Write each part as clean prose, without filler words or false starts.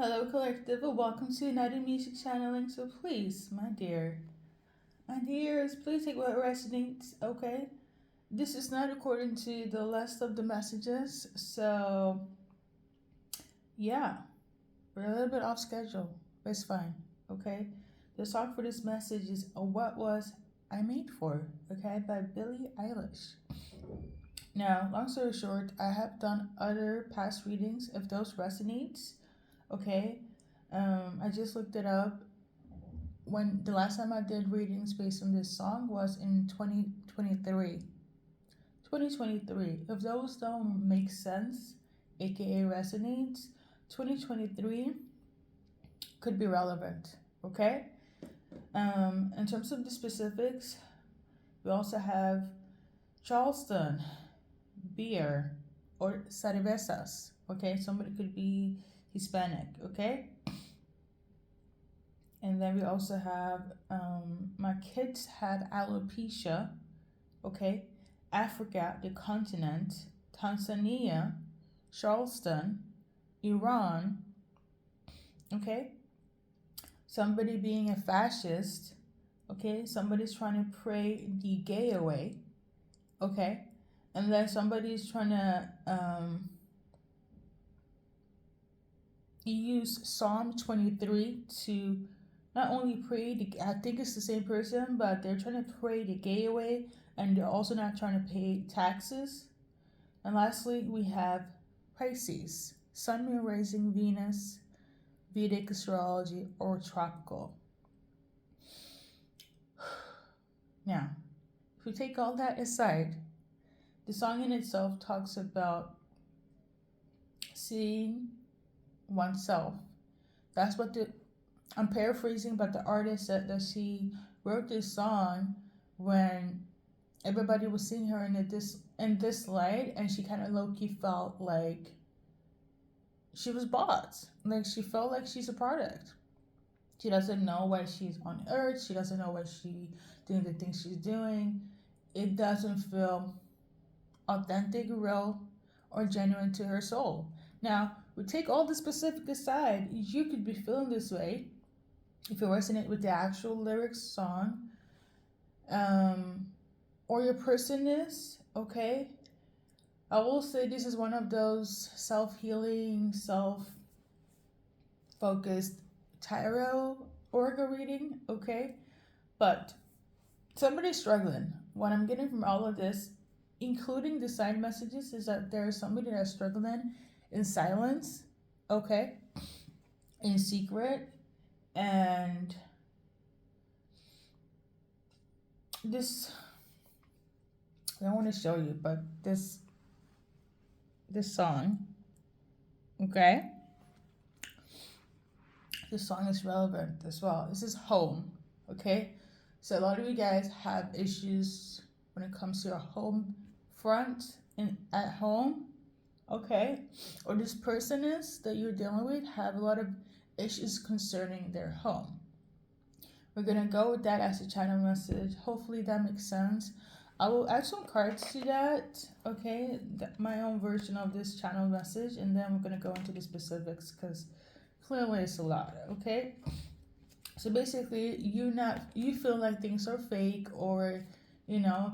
Hello, collective, and welcome to United Music Channeling. So, please, my dears, please take what resonates, okay? This is not according to the list of the messages, so yeah, we're a little bit off schedule, but it's fine, okay? The song for this message is What Was I Made For, okay, by Billie Eilish. Now, long story short, I have done other past readings. If those resonates, okay, I just looked it up. When the last time I did readings based on this song was in 2023. 2023. If those don't make sense, aka resonates, 2023 could be relevant. Okay? In terms of the specifics, we also have Charleston, beer, or cervezas. Okay? Somebody could be Hispanic. Okay? And then we also have my kids had alopecia, okay? Africa, the continent, Tanzania, Charleston, Iran, okay? Somebody being a fascist, okay? Somebody's trying to pray the gay away, okay? And then somebody's trying to use Psalm 23 to not only pray I think it's the same person, but they're trying to pray the gay away, and they're also not trying to pay taxes. And lastly, we have Pisces, Sun, Moon, Rising, Venus, Vedic astrology, or tropical. Now, if we take all that aside, the song in itself talks about seeing oneself. That's what I'm paraphrasing, but the artist said that she wrote this song when everybody was seeing her in this light, and she kind of low key felt like she was bought. Like she felt like she's a product. She doesn't know why she's on Earth. She doesn't know why she doing the things she's doing. It doesn't feel authentic, real, or genuine to her soul. Now, we take all the specific aside. You could be feeling this way if you resonate with the actual lyrics song, or your person is, okay? I will say this is one of those self-healing, self-focused tarot oracle reading, okay? But somebody's struggling. What I'm getting from all of this, including the side messages, is that there is somebody that's struggling in silence, okay? In secret. And this, I don't want to show you, but this song, okay? This song is relevant as well. This is home, okay? So a lot of you guys have issues when it comes to your home front and at home, okay? Or this person is that you're dealing with have a lot of issues concerning their home. We're gonna go with that as a channel message. Hopefully that makes sense. I will add some cards to that, okay? My own version of this channel message, and then we're gonna go into the specifics because clearly it's a lot, okay? So basically, you feel like things are fake, or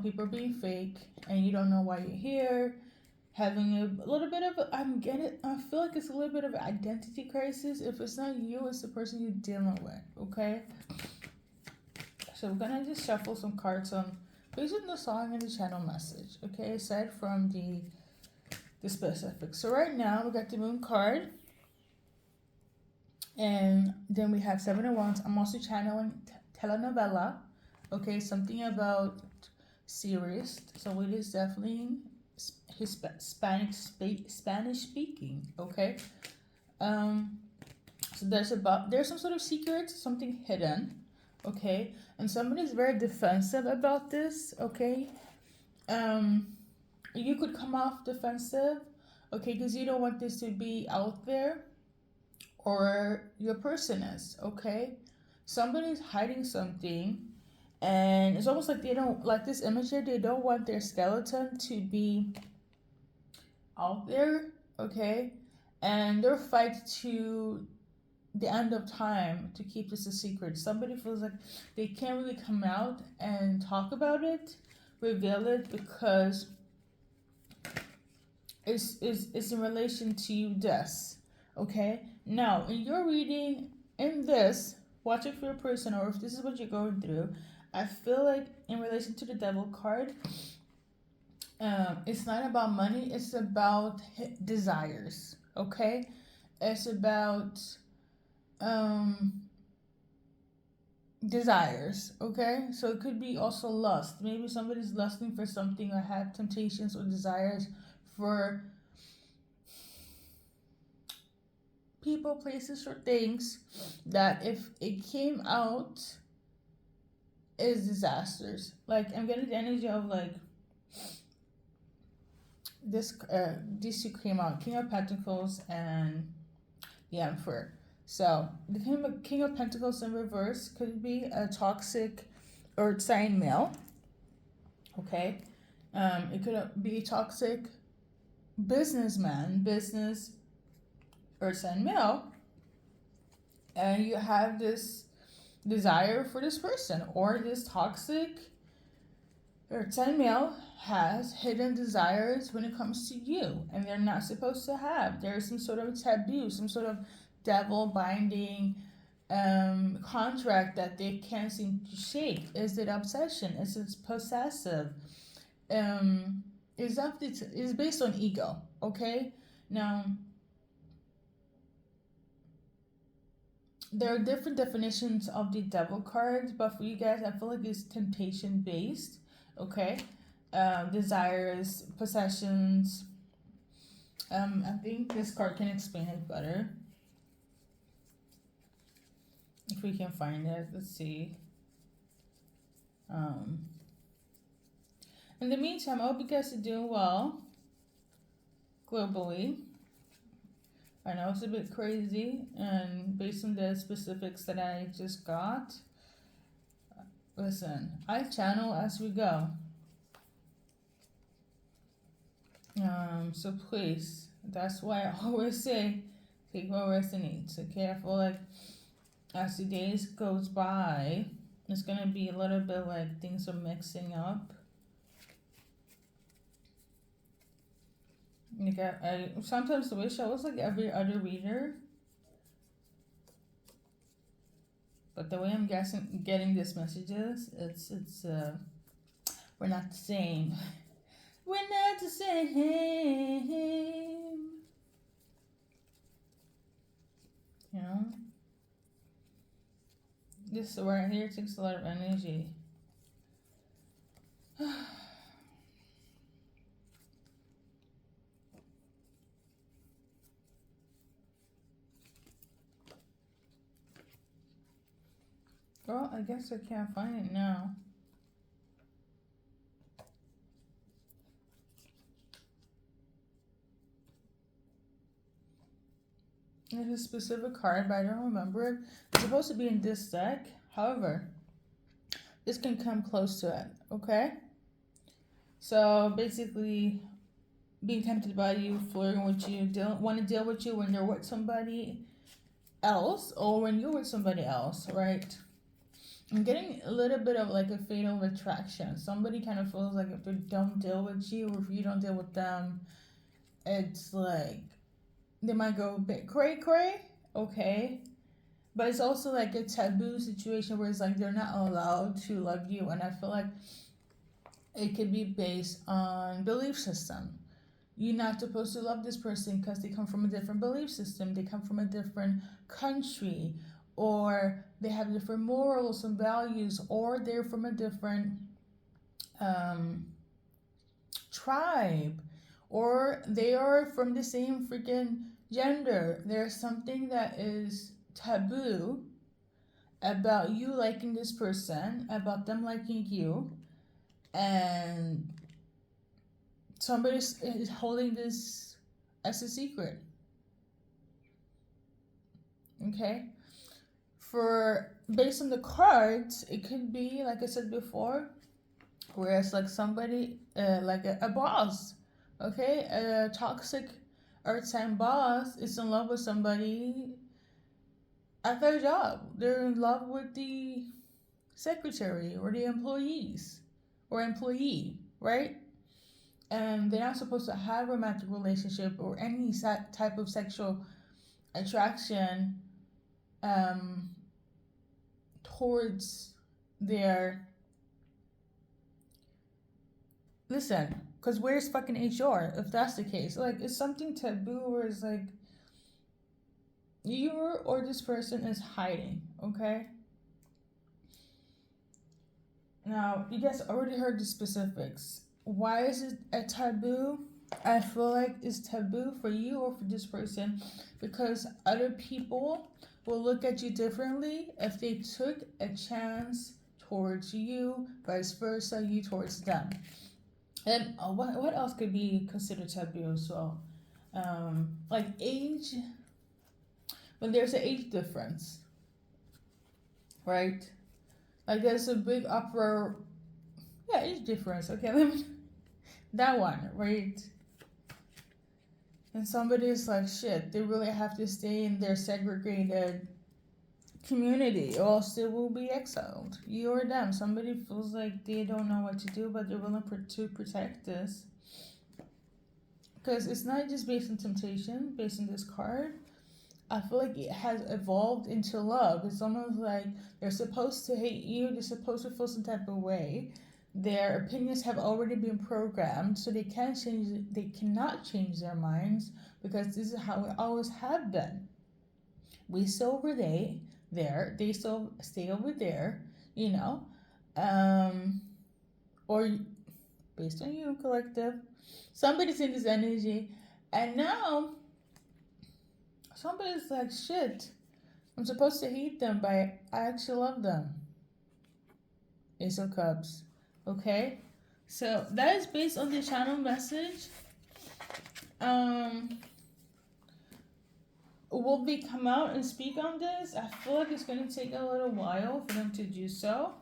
people are being fake, and you don't know why you're here. Having a little bit of I feel like it's a little bit of an identity crisis. If it's not you, it's the person you're dealing with, okay? So we're gonna just shuffle some cards on based on the song and the channel message, okay? Aside from the specifics. So right now we got the Moon card, and then we have Seven of Wands. I'm also channeling telenovela, okay? Something about series. So it is definitely Spanish speaking, okay? So there's some sort of secret, something hidden, okay? And somebody's very defensive about this, okay? You could come off defensive, okay, because you don't want this to be out there, or your person is, okay? Somebody's hiding something, and it's almost like they don't like this image here. They don't want their skeleton to be out there, okay? And their fight to the end of time to keep this a secret. Somebody feels like they can't really come out and talk about it, reveal it, because it's in relation to this. Okay? Now, in your reading, in this, watch it for your person, or if this is what you're going through, I feel like in relation to the devil card, it's not about money, it's about desires. Okay? It's about um desires. Okay, so it could be also lust. Maybe somebody's lusting for something or have temptations or desires for people, places, or things that if it came out is disasters. Like, I'm getting the energy of like these two came out, King of Pentacles and the Emperor. So the King of Pentacles in reverse could be a toxic earth sign male. Okay, it could be a toxic businessman, business earth sign male, and you have this desire for this person, or this toxic earth sign male has hidden desires when it comes to you, and they're not supposed to have. There's some sort of taboo, some sort of devil binding contract that they can't seem to shake. Is it obsession? Is it possessive? Is based on ego. Okay, now there are different definitions of the devil cards, but for you guys, I feel like it's temptation based. Okay, desires, possessions. I think this card can explain it better if we can find it. Let's see. In the meantime, I hope you guys are doing well globally. I know it's a bit crazy, and based on the specifics that I just got, listen, I channel as we go. So please, that's why I always say, take what resonates. Okay, I feel like as the days goes by, it's gonna be a little bit like things are mixing up. Like I sometimes wish I was like every other reader, but the way I'm getting these messages, it's we're not the same. We're not the same. You know, this right here takes a lot of energy. Well, I guess I can't find it now. There's a specific card, but I don't remember it. It's supposed to be in this deck. However, this can come close to it, okay? So basically, being tempted by you, flirting with you, want to deal with you when you're with somebody else or when you're with somebody else, right? I'm getting a little bit of like a fatal attraction. Somebody kind of feels like if they don't deal with you or if you don't deal with them, it's like they might go a bit cray, okay? But it's also like a taboo situation where it's like they're not allowed to love you, and I feel like it could be based on belief system. You're not supposed to love this person because they come from a different belief system, they come from a different country, or they have different morals and values, or they're from a different tribe, or they are from the same freaking gender. There's something that is taboo about you liking this person, about them liking you, and somebody is holding this as a secret. Okay, for based on the cards, it could be like I said before, where it's like somebody like a boss, okay, a toxic earth sign boss is in love with somebody at their job. They're in love with the secretary or the employees or employee, right? And they're not supposed to have a romantic relationship or any type of sexual attraction um, towards their. Listen, because where's fucking HR if that's the case? Like, it's something taboo where it's like you or this person is hiding, okay? Now, you guys already heard the specifics. Why is it a taboo? I feel like it's taboo for you or for this person because other people will look at you differently if they took a chance towards you, vice versa, you towards them. And what else could be considered taboo as well? Like age, when there's an age difference, right? Like there's a big uproar. Yeah, age difference. Okay, let me, that one, right? And somebody's like, shit, they really have to stay in their segregated community or else they will be exiled. You or them. Somebody feels like they don't know what to do, but they're willing to protect this. Because it's not just based on temptation, based on this card. I feel like it has evolved into love. It's almost like they're supposed to hate you, they're supposed to feel some type of way. Their opinions have already been programmed, so they can't change. They cannot change their minds because this is how it always have been. We still over there, they still stay over there, you know, um, or based on you, collective. Somebody's in this energy, and now somebody's like, shit, I'm supposed to hate them, but I actually love them. Ace of Cups. Okay? So that is based on the channel message. Um will they come out and speak on this? I feel like it's gonna take a little while for them to do so.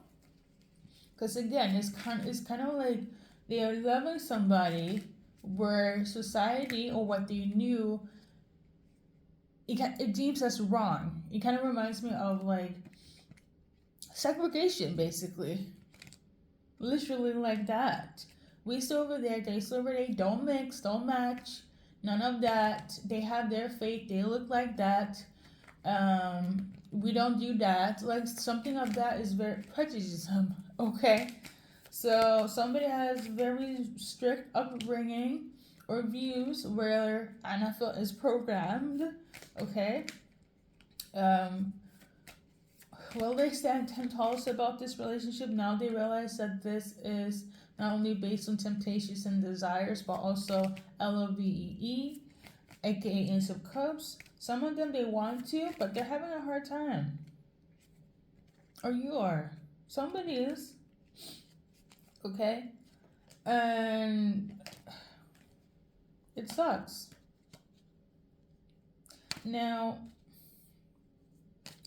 Because again, it's kind of like they are loving somebody where society or what they knew it deems as wrong. It kind of reminds me of like segregation, basically. Literally like that. We still over there, they still over there. Don't mix, don't match. None of that. They have their fate. They look like that. We don't do that. Like something of that is very prejudice. Okay, so somebody has very strict upbringing or views where NFL is programmed. Okay. Um, Will they stand 10 tall about this relationship? Now they realize that this is not only based on temptations and desires, but also LOVEE, aka Ace of Cups. Some of them they want to, but they're having a hard time. Or you are. Somebody is. Okay? And it sucks. Now,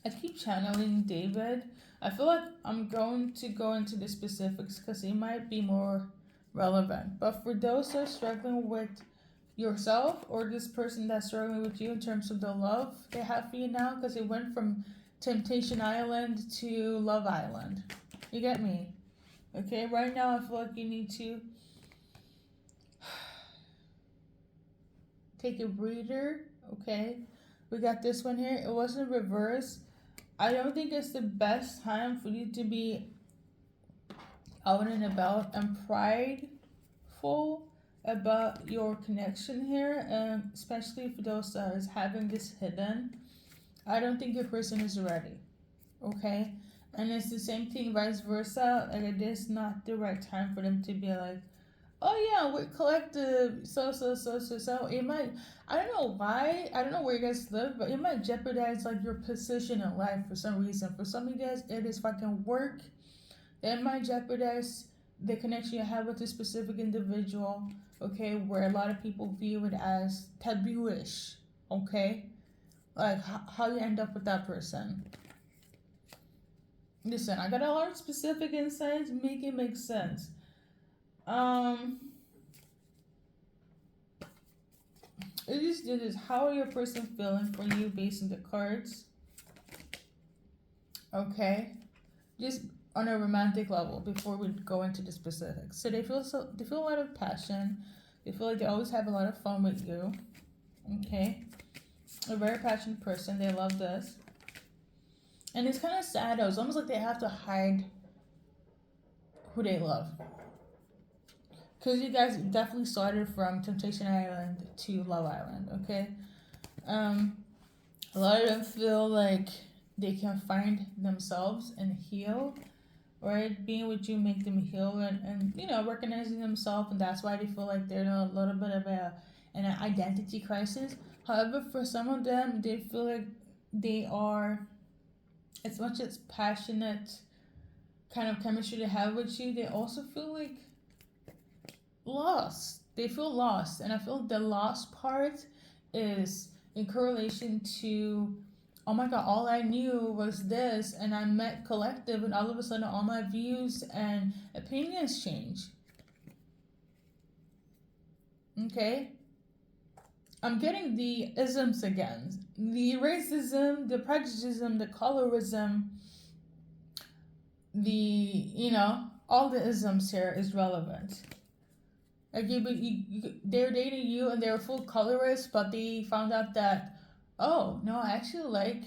I keep channeling David. I feel like I'm going to go into the specifics because it might be more relevant. But for those that are struggling with yourself or this person that's struggling with you in terms of the love they have for you now, because it went from Temptation Island to Love Island. You get me? Okay, right now I feel like you need to take a breather. Okay, we got this one here. It wasn't reversed. I don't think it's the best time for you to be out and about and prideful about your connection here, and especially for those that is having this hidden. I don't think your person is ready. Okay, and it's the same thing vice versa. Like it is not the right time for them to be like, oh yeah, we're collective, so. It might, I don't know why, I don't know where you guys live, but it might jeopardize like your position in life for some reason. For some of you guys, it is fucking work. It might jeopardize the connection you have with a specific individual, okay, where a lot of people view it as taboo-ish, okay? Like how you end up with that person. Listen, I got a lot of specific insights, make it make sense. It just did this. How are your person feeling for you based on the cards? Okay, just on a romantic level before we go into the specifics. So they feel a lot of passion. They feel like they always have a lot of fun with you. Okay, a very passionate person. They love this, and it's kind of sad though. It's almost like they have to hide who they love. Because you guys definitely started from Temptation Island to Love Island, okay? Um, a lot of them feel like they can find themselves and heal, right? Being with you make them heal and recognizing themselves, and that's why they feel like they're in a little bit of an identity crisis. However, for some of them, they feel like they are, as much as passionate kind of chemistry they have with you, they also feel like lost. They feel lost, and I feel the lost part is in correlation to, oh my god, all I knew was this, and I met collective, and all of a sudden all my views and opinions change. Okay, I'm getting the isms again, the racism, the prejudice, the colorism, the all the isms here is relevant. Like they're dating you and they're full colorist, but they found out that, oh no, I actually like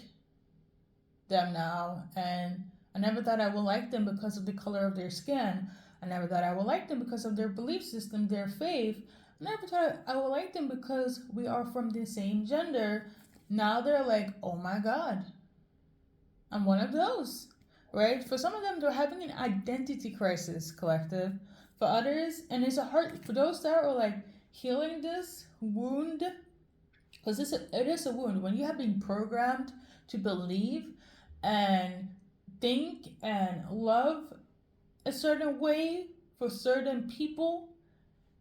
them now, and I never thought I would like them because of the color of their skin. I never thought I would like them because of their belief system, their faith. I never thought I would like them because we are from the same gender. Now they're like, oh my god, I'm one of those, right? For some of them, they're having an identity crisis, collective. For others, and it's a hard for those that are like healing this wound, because it is a wound when you have been programmed to believe and think and love a certain way for certain people.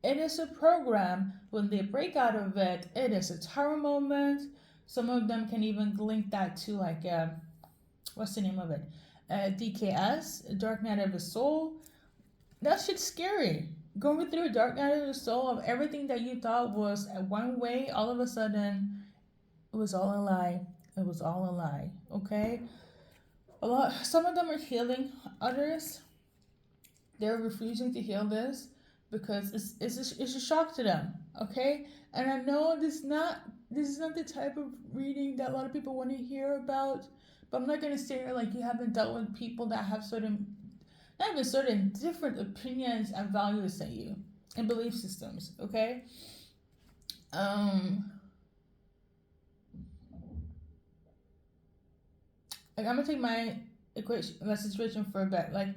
It is a program. When they break out of it, it is a terror moment. Some of them can even link that to like what's the name of it? DKS, Dark Night of the Soul. That shit's scary. Going through a dark night of the soul of everything that you thought was one way, all of a sudden, it was all a lie. It was all a lie. Okay? Some of them are healing. Others, they're refusing to heal this because it's a shock to them. Okay? And I know this is not the type of reading that a lot of people want to hear about. But I'm not gonna say it like you haven't dealt with people that have not even certain different opinions and values than you and belief systems, okay? Like I'm gonna take my situation for a bit. Like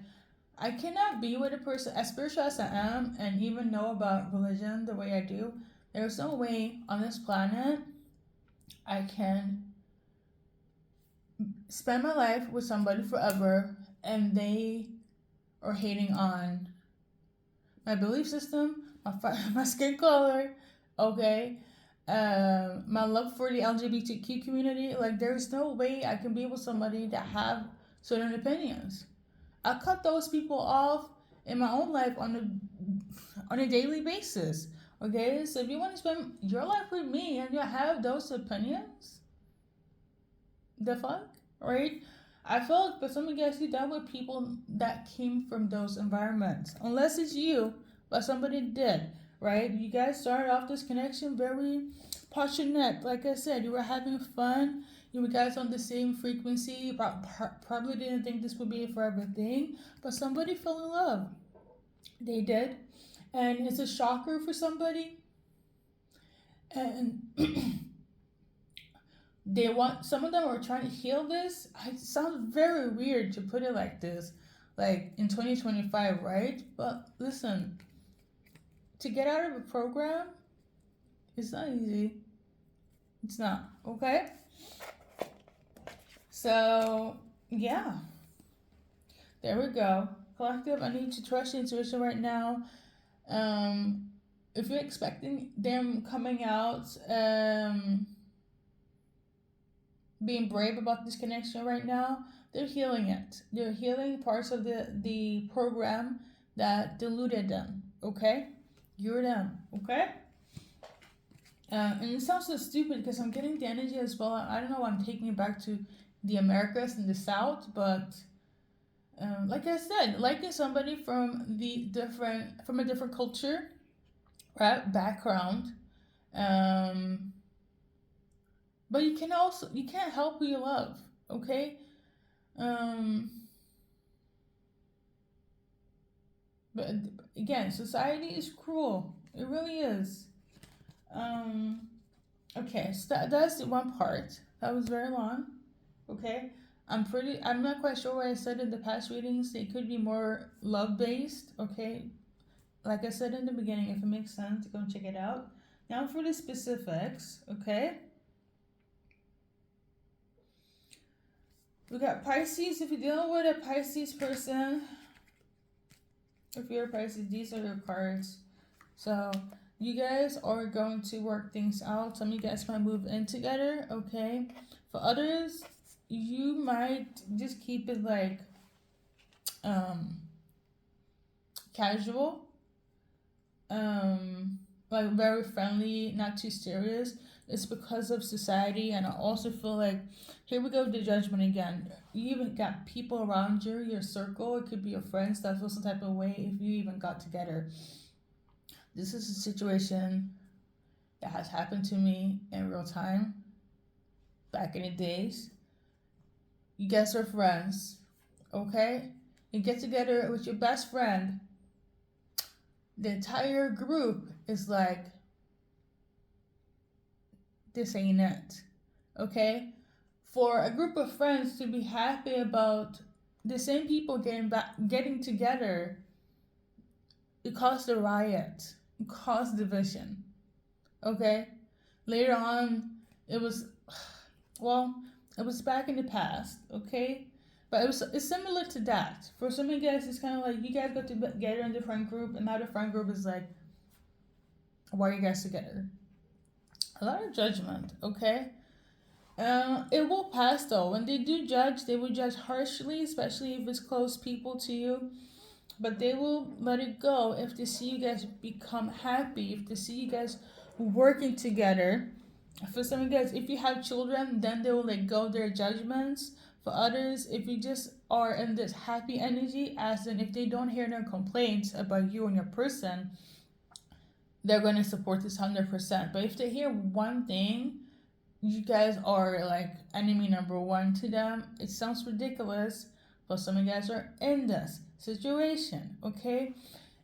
I cannot be with a person as spiritual as I am and even know about religion the way I do. There's no way on this planet I can spend my life with somebody forever and they are hating on my belief system, my skin color, okay, my love for the LGBTQ community. Like, there's no way I can be with somebody that have certain opinions. I cut those people off in my own life on a daily basis. Okay, so if you want to spend your life with me and you have those opinions, the fuck, right? I feel like for some of you guys, you dealt with people that came from those environments. Unless it's you, but somebody did, right? You guys started off this connection very passionate. Like I said, you were having fun. You were guys on the same frequency. Probably didn't think this would be a forever thing, but somebody fell in love. They did. And it's a shocker for somebody. And some of them are trying to heal this. It sounds very weird to put it like this, like in 2025, right? But listen, to get out of a program, it's not easy. It's not, okay? So yeah, there we go. Collective, I need to trust your intuition right now. If you're expecting them coming out, being brave about this connection right now, they're healing it. They're healing parts of the program that deluded them. Okay, you're them. Okay. And it sounds so stupid because I'm getting the energy as well. I don't know why I'm taking it back to the Americas and the South, but like I said, liking somebody from a different culture, right, background, um, but you can't help who you love, okay? Um, but again, society is cruel. It really is. Um, okay, so that's the one part. That was very long. Okay, I'm not quite sure what I said in the past readings. They could be more love based. Okay, like I said in the beginning, if it makes sense, go and check it out. Now for the specifics. Okay, we got Pisces. If you're dealing with a Pisces person, if you're a Pisces, these are your cards. So you guys are going to work things out. Some of you guys might move in together. Okay, for others, you might just keep it like um casual, like very friendly, not too serious. It's because of society, and I also feel like here we go with the judgment again. You even got people around you, your circle. It could be your friends that feel some type of way if you even got together. This is a situation that has happened to me in real time back in the days. You guys are friends, okay? You get together with your best friend. The entire group is like, this ain't it, okay? For a group of friends to be happy about the same people getting together, it caused a riot, it caused division, okay? Later on, it was, well, it was back in the past, okay? But it's similar to that. For some of you guys, it's kind of like you guys got together in the friend group, and now the friend group is like, why are you guys together? A lot of judgment, okay? It will pass though. When they do judge, they will judge harshly, especially if it's close people to you. But they will let it go if they see you guys become happy, if they see you guys working together. For some of you guys, if you have children, then they will let go their judgments. For others, if you just are in this happy energy, as in if they don't hear no complaints about you and your person, they're going to support this 100%. But if they hear one thing, you guys are like enemy number one to them. It sounds ridiculous, but some of you guys are in this situation, okay?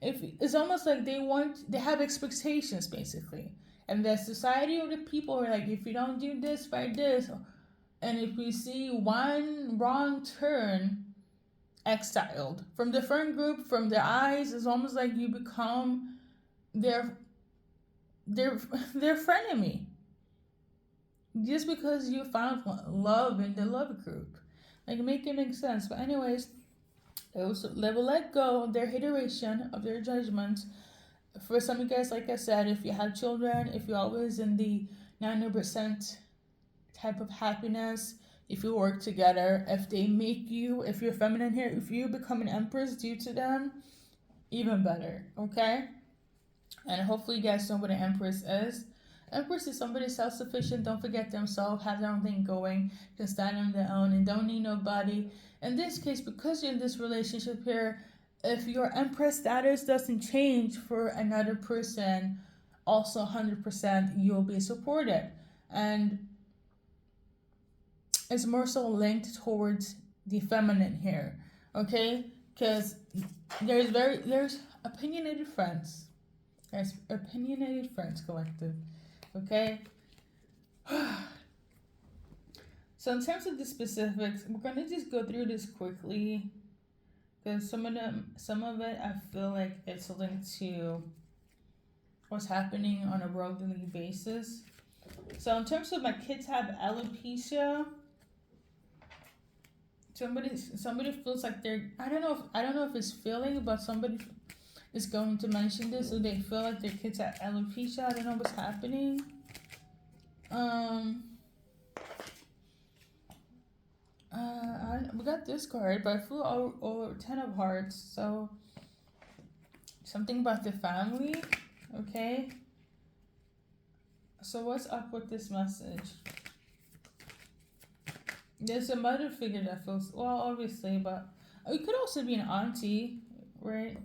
If it's almost like they have expectations basically, and the society or the people are like, if you don't do this by this, and if we see one wrong turn, exiled from the friend group, from their eyes. It's almost like you become their their their frenemy just because you found love in the love group. Like, make it make sense. But anyways, they will let go of their iteration of their judgments. For some of you guys, like I said, if you have children, if you're always in the 90% type of happiness, if you work together, if they make you, if you're feminine here, if you become an empress due to them, even better, okay? And hopefully you guys know what an empress is. Empress is somebody self-sufficient, don't forget themselves, have their own thing going, can stand on their own and don't need nobody. In this case, because you're in this relationship here, if your empress status doesn't change for another person, also 100% you'll be supported. And it's more so linked towards the feminine here, okay? Because there's opinionated friends. There's opinionated friends collective, okay? So in terms of the specifics, we're gonna just go through this quickly because some of it I feel like it's linked to what's happening on a worldly basis. So in terms of my kids have alopecia, somebody feels like they're I don't know if it's feeling, but somebody is going to mention this, so they feel like their kids have alopecia. I don't know what's happening. We got this card, but I flew over 10 of hearts, so something about the family, okay? So what's up with this message? There's a mother figure that feels, well, obviously, but it could also be an auntie, right?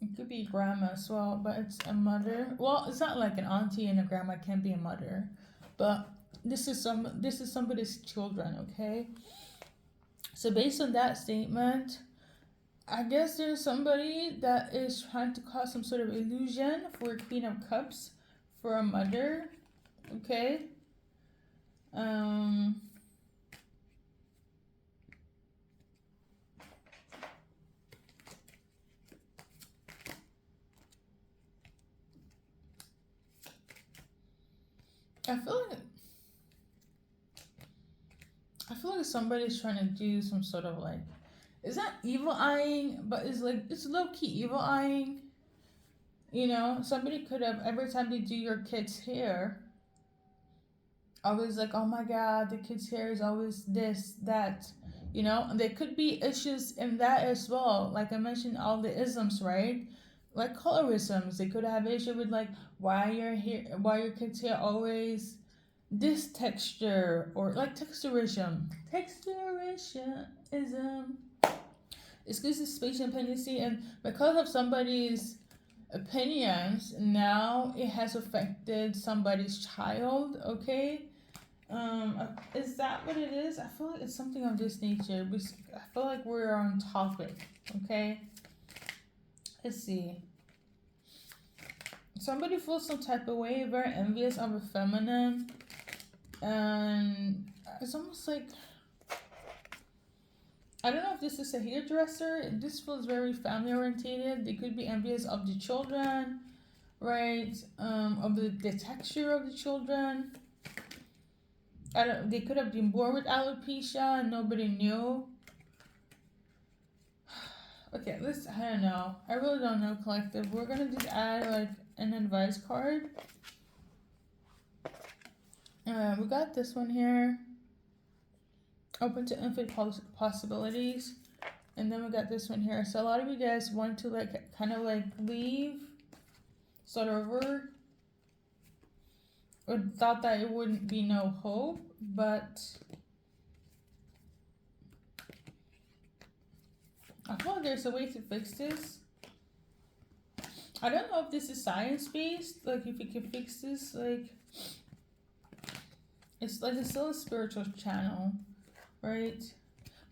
It could be grandma as well, but it's a mother. Well, it's not like an auntie and a grandma can be a mother, but this is somebody's children, okay? So based on that statement, I guess there's somebody that is trying to cause some sort of illusion for Queen of Cups for a mother, okay? Um, I feel like somebody's trying to do some sort of like, it's not evil eyeing, but it's like it's low key evil eyeing. You know, somebody could have every time they do your kid's hair, always like, oh my god, the kid's hair is always this, that. You know, and there could be issues in that as well. Like I mentioned, all the isms, right? Like colorisms, they could have issue with like why your kid's hair always this texture or like texturism. It's because of spatial dependency, and because of somebody's opinions, now it has affected somebody's child. Okay, is that what it is? I feel like it's something of this nature. I feel like we're on topic. Okay, let's see. Somebody feels some type of way, very envious of a feminine, and it's almost like, I don't know if this is a hairdresser. This feels very family orientated. They could be envious of the children, right? Of the texture of the children. I don't. They could have been born with alopecia and nobody knew. Okay, I don't know. I really don't know, collective. We're gonna just add like an advice card. We got this one here. Open to infinite possibilities. And then we got this one here. So a lot of you guys want to like kind of like leave, start over, or thought that it wouldn't be no hope, but I feel like there's a way to fix this. I don't know if this is science based, like if you can fix this, like it's still a spiritual channel, right?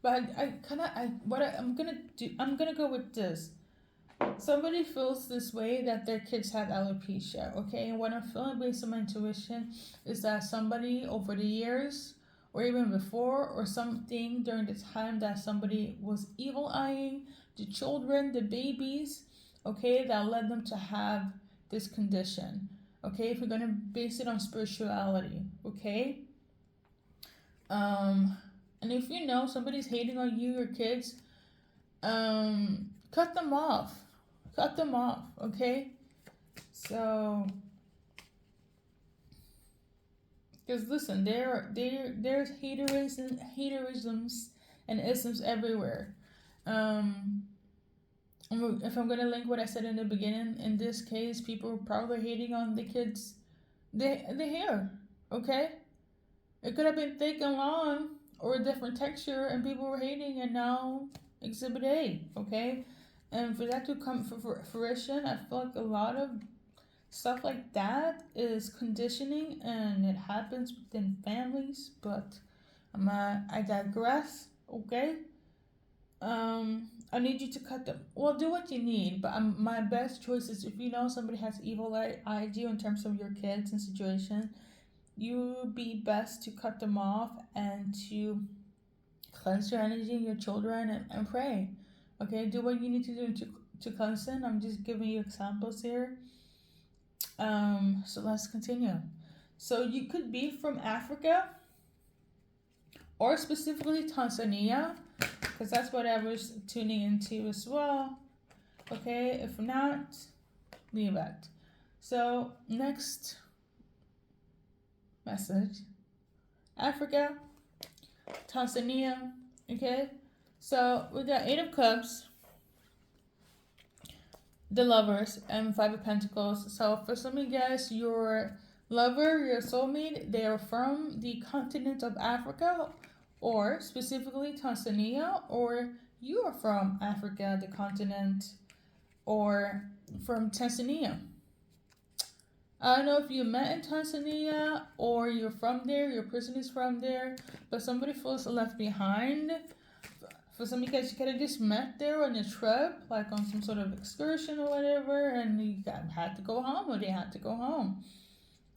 But I'm gonna go with this. Somebody feels this way that their kids have alopecia, okay? And what I'm feeling based on my intuition is that somebody over the years, or even before, or something during the time that somebody was evil eyeing the children, the babies, okay, that led them to have this condition, okay? If we're gonna base it on spirituality, okay? And if you know somebody's hating on you, your kids, cut them off. Cut them off, okay? So, because listen, there's haterisms and isms everywhere. If I'm gonna link what I said in the beginning, in this case, people are probably hating on the kids, the hair, okay? It could have been thick and long or a different texture, and people were hating, and now Exhibit A, okay? And for that to come for fruition, I feel like a lot of stuff like that is conditioning, and it happens within families. But I digress, okay? I need you to cut them. Well, do what you need, but my best choice is if you know somebody has evil eye you in terms of your kids and situation, you be best to cut them off and to cleanse your energy, your children, and pray. Okay, do what you need to do to cleanse it. I'm just giving you examples here. So let's continue. So you could be from Africa or specifically Tanzania, because that's what I was tuning into as well. Okay, if not, leave it. So next message, Africa, Tanzania. Okay, so we got 8 of Cups, the Lovers, and 5 of Pentacles. So for some of you guys, you're Lover, your soulmate, they are from the continent of Africa, or specifically Tanzania, or you are from Africa, the continent, or from Tanzania. I don't know if you met in Tanzania or you're from there, your person is from there, but somebody feels left behind. For some of you guys, you could have just met there on a trip, like on some sort of excursion or whatever, and had to go home, or they had to go home.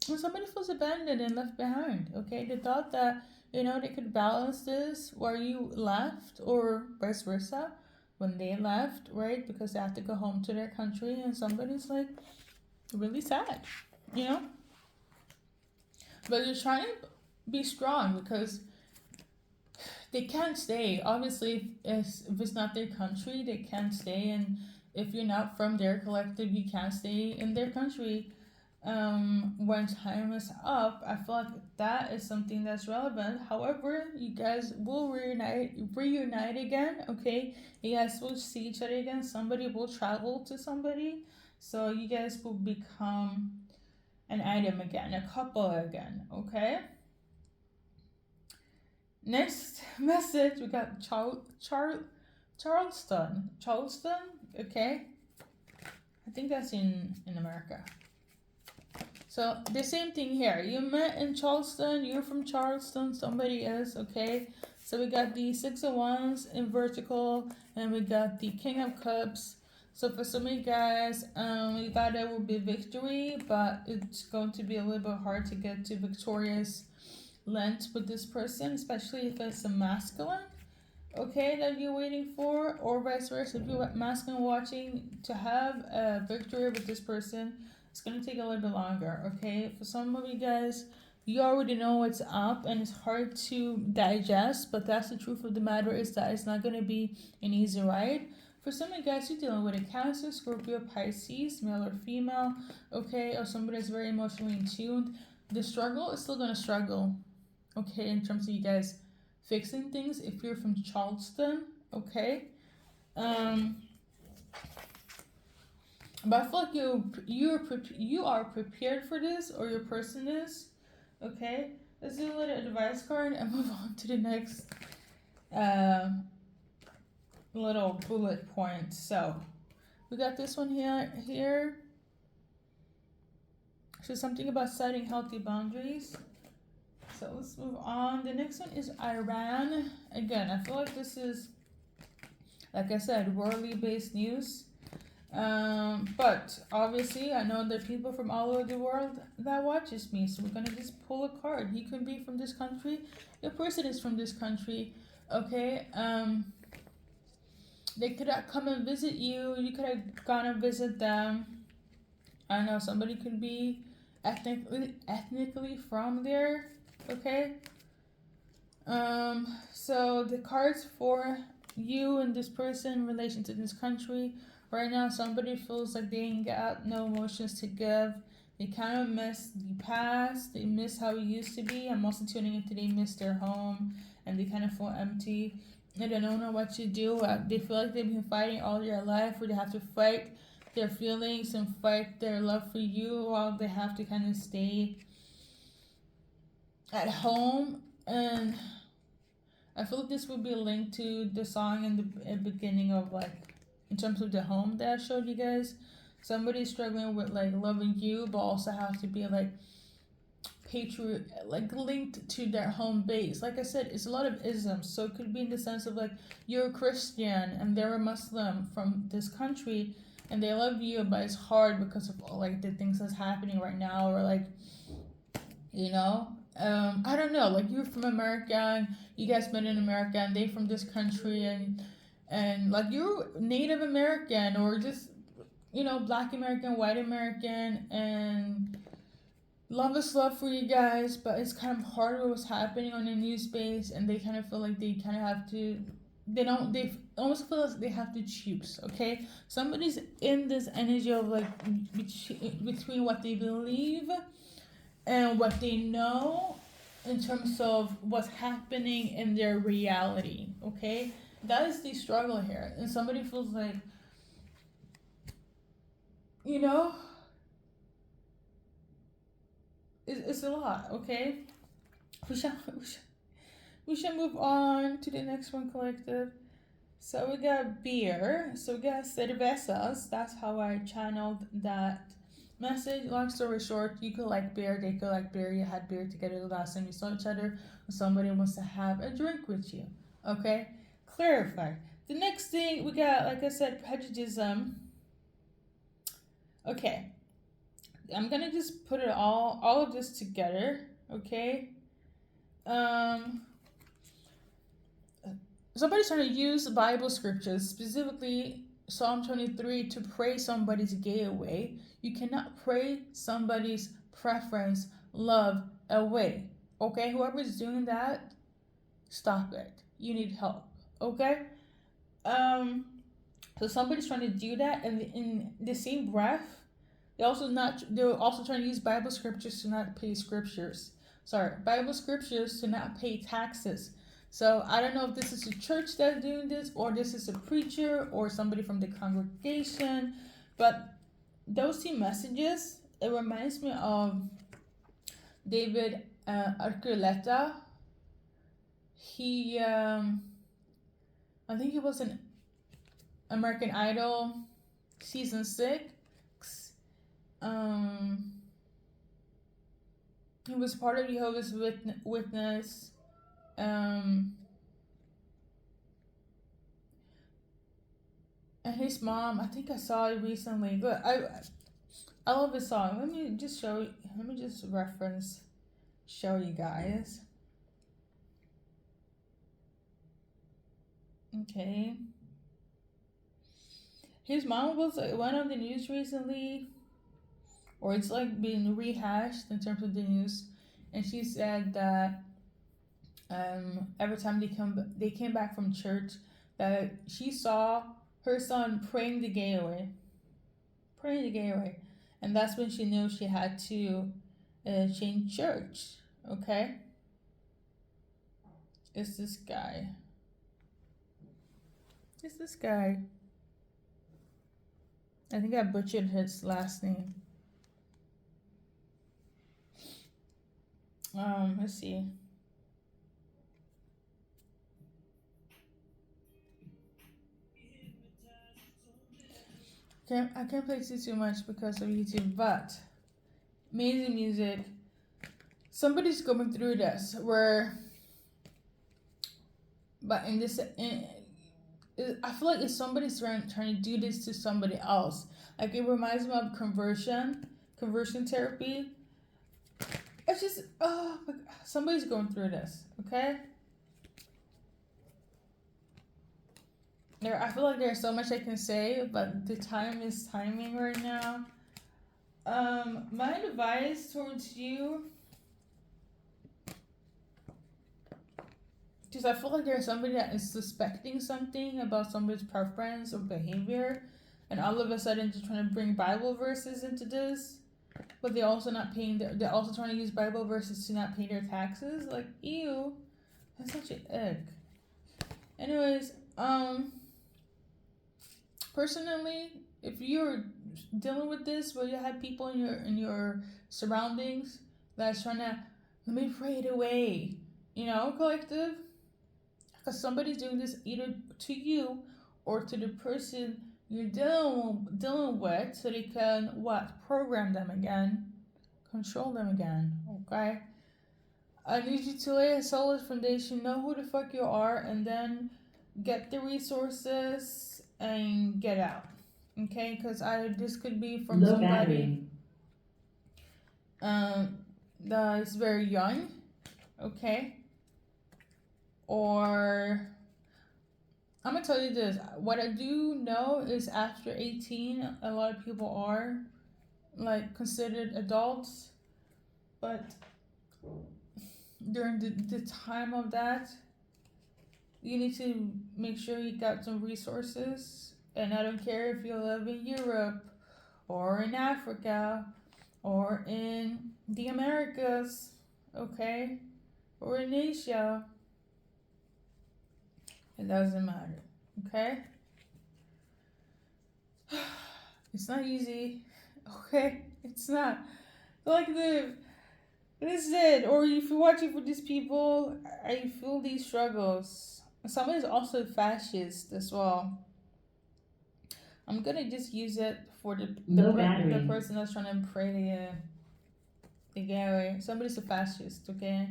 And somebody feels abandoned and left behind, okay? They thought that, they could balance this while you left, or vice versa, when they left, right? Because they had to go home to their country, and somebody's like really sad, you know? But you're trying to be strong because they can't stay. Obviously, if it's not their country, they can't stay. And if you're not from their collective, you can't stay in their country. When time is up, I feel like that is something that's relevant. However, you guys will reunite again, okay? You guys will see each other again. Somebody will travel to somebody. So you guys will become an item again, a couple again, okay? Next message, we got Charleston. Charleston, okay? I think that's in America. So the same thing here. You met in Charleston, you're from Charleston, somebody is, okay? So we got the Six of Wands in vertical, and we got the King of Cups. So for some of you guys, you thought it would be victory, but it's going to be a little bit hard to get to victorious length with this person, especially if it's a masculine, okay, that you're waiting for, or vice versa. If you're masculine watching to have a victory with this person, it's going to take a little bit longer, okay? For some of you guys, you already know what's up and it's hard to digest, but that's the truth of the matter, is that it's not going to be an easy ride. For some of you guys, you're dealing with a Cancer, Scorpio, Pisces, male or female, okay, or somebody that's very emotionally in tuned. The struggle is still going to struggle, okay, in terms of you guys fixing things. If you're from Charleston, okay, but I feel like you are prepared for this, or your person is, okay. Let's do a little advice card and move on to the next little bullet point. So we got this one here. So something about setting healthy boundaries. So let's move on. The next one is Iran. Again, I feel like this is, like I said, worldly based news. But obviously I know there are people from all over the world that watches me, so we're gonna just pull a card. You can be from this country, your person is from this country, okay? They could have come and visit you, you could have gone and visit them. I don't know, somebody could be ethnically from there, okay? So the cards for you and this person in relation to this country. Right now, somebody feels like they ain't got no emotions to give. They kind of miss the past. They miss how it used to be. I'm also tuning into they miss their home and they kind of feel empty. And they don't know what to do. They feel like they've been fighting all their life, where they have to fight their feelings and fight their love for you while they have to kind of stay at home. And I feel like this would be linked to the song in the beginning of, like, in terms of the home that I showed you guys. Somebody's struggling with like loving you, but also have to be like like linked to their home base. Like I said, it's a lot of isms, so it could be in the sense of like you're a Christian and they're a Muslim from this country and they love you, but it's hard because of all like the things that's happening right now, or like, I don't know, like you're from America and you guys met in America and they from this country, and like you're Native American or just, Black American, white American, and love is love for you guys, but it's kind of hard with what's happening on the news space, and they kind of feel like they kind of have to, they almost feel like they have to choose, okay? Somebody's in this energy of like between what they believe and what they know in terms of what's happening in their reality, okay? That is the struggle here. And somebody feels like, it's a lot. Okay, we shall we shall move on to the next one, collective. So we got beer. So we got cervezas. That's how I channeled that message. Long story short, you could like beer, they could like beer. You had beer together the last time you saw each other. Somebody wants to have a drink with you. Okay, clarify. The next thing we got, like I said, prejudice. Okay, I'm gonna just put it all of this together. Okay. Um, Somebody's trying to use Bible scriptures, specifically Psalm 23, to pray somebody's gay away. You cannot pray somebody's preference, love away. Okay? Whoever's doing that, stop it. You need help. Okay? Um, so somebody's trying to do that, and in the same breath, they're also trying to use Bible scriptures to not pay scriptures. Sorry, Bible scriptures to not pay taxes. So I don't know if this is a church that's doing this, or this is a preacher, or somebody from the congregation, but those two messages, it reminds me of David Archuleta. He, I think he was in American Idol season 6. He was part of Jehovah's Witness. And his mom, I think I saw it recently. But I love his song. Let me just show you guys. Okay. His mom was one of the news recently, or it's like being rehashed in terms of the news, and she said that every time they came back from church, that she saw her son praying the gay away, and that's when she knew she had to change church. Okay, it's this guy. I think I butchered his last name. Let's see. I can't play too much because of YouTube, but amazing music. Somebody's going through this but I feel like if somebody's trying to do this to somebody else, like it reminds me of conversion therapy. It's just somebody's going through this. Okay. I feel like there's so much I can say, but the time is timing right now. My advice towards you, because I feel like there's somebody that is suspecting something about somebody's preference or behavior, and all of a sudden they're trying to bring Bible verses into this, but they're also not paying. They're also trying to use Bible verses to not pay their taxes. Like, ew, that's such an ick. Anyways, personally, if you're dealing with this, where you have people in your surroundings that's trying to let me pray it away, collective, because somebody's doing this either to you or to the person you're dealing with, so they can program them again, control them again. Okay, I need you to lay a solid foundation, know who the fuck you are, and then get the resources and get out. Okay, because this could be from low somebody that is very young. Okay, or I'm gonna tell you this. What I do know is after 18, a lot of people are like considered adults, but during the time of that, you need to make sure you got some resources. And I don't care if you live in Europe or in Africa or in the Americas, okay, or in Asia. It doesn't matter, okay? It's not easy, okay? It's not. Like Listen, or if you're watching for these people, I feel these struggles. Someone is also fascist as well. I'm gonna just use it for the person that's trying to pray the Gary. Somebody's a fascist, okay?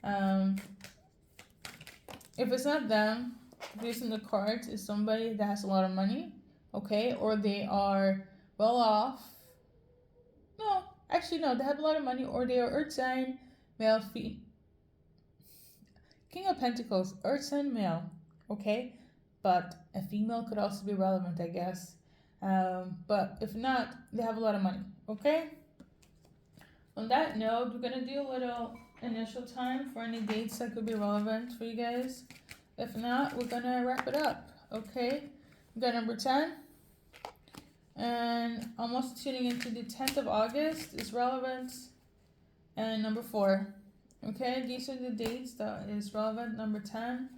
Um, if it's not them, if it's in the cards, is somebody that has a lot of money, okay, or they are well off. No, actually no, they have a lot of money, or they are Earth sign, male, King of Pentacles, Earth sign, male, okay, but a female could also be relevant, I guess. But if not, they have a lot of money, okay. On that note, we're gonna do a little initial time for any dates that could be relevant for you guys. If not, we're gonna wrap it up. Okay, we got number 10, and almost tuning into the 10th of August is relevant, and number 4. Okay, these are the dates that is relevant. Number 10,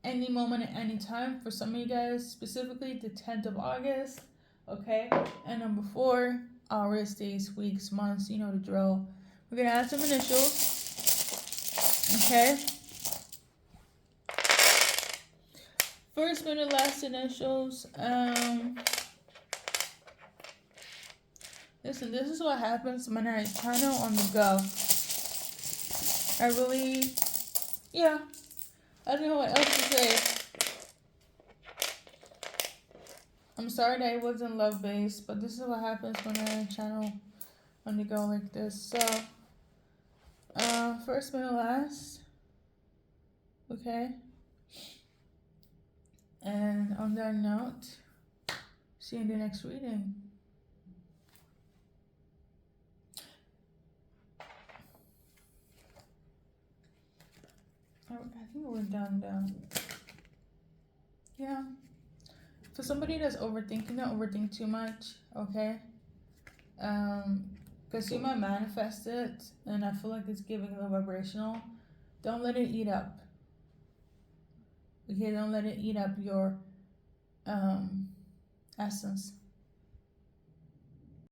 any moment at any time for some of you guys, specifically the 10th of August. Okay, and number 4, hours, days, weeks, months, you know the drill. We're gonna add some initials. Okay. First, middle, last initials. Listen, this is what happens when I channel on the go. I really, yeah, I don't know what else to say. I'm sorry that it wasn't love based, but this is what happens when I channel on the go like this. So, first, middle, last. Okay. And on that note, see you in the next reading. I think we're done. Yeah. For somebody that's overthinking, don't overthink too much, okay? Because you might manifest it, and I feel like it's giving a little vibrational. Don't let it eat up. Okay, don't let it eat up your essence.